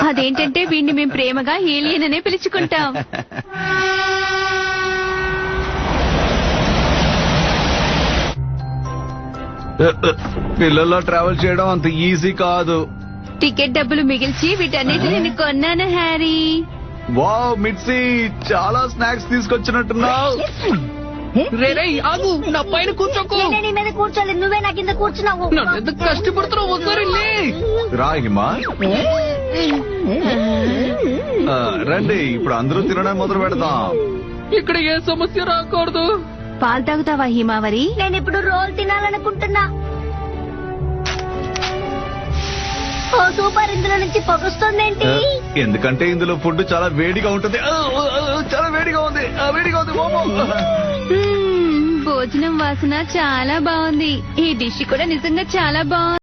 అదేంటంటే వీడిని మేము ప్రేమగా ఏలియన్ అనే పిలుచుకుంటాం. పిల్లల్లో ట్రావెల్ చేయడం అంత ఈజీ కాదు. టికెట్ డబ్బులు మిగిల్చి వీటన్నిటిని నేను కొన్నాను హ్యారీ. వావ్ మిట్సీ, చాలా స్నాక్స్ తీసుకొచ్చినట్టున్నావు. రే ఆగు, నా పైన కూర్చోకు. నేనే నీ మీద కూర్చోలేదు, నువ్వే నా కింద కూర్చున్నావు. నన్ను ఎందుకు కష్టపడుతున్నావు? ఒకసారి లే. రా హిమా, రండి ఇప్పుడు అందరూ తినడం మొదలు పెడదాం. ఇక్కడ ఏ సమస్య రాకూడదు. పాలు తాగుతావా హిమావరి? నేను ఇప్పుడు రోల్ తినాలనుకుంటున్నా. ఓ సూపర్, ఇందులో నుంచి పొగొస్తుందేంటి? ఎందుకంటే ఇందులో ఫుడ్ చాలా వేడిగా ఉంటుంది. చాలా వేడిగా ఉంది, వేడిగా ఉంది మోమో. భోజనం వాసన చాలా బాగుంది. ఈ డిష్ కూడా నిజంగా చాలా బాగుంది.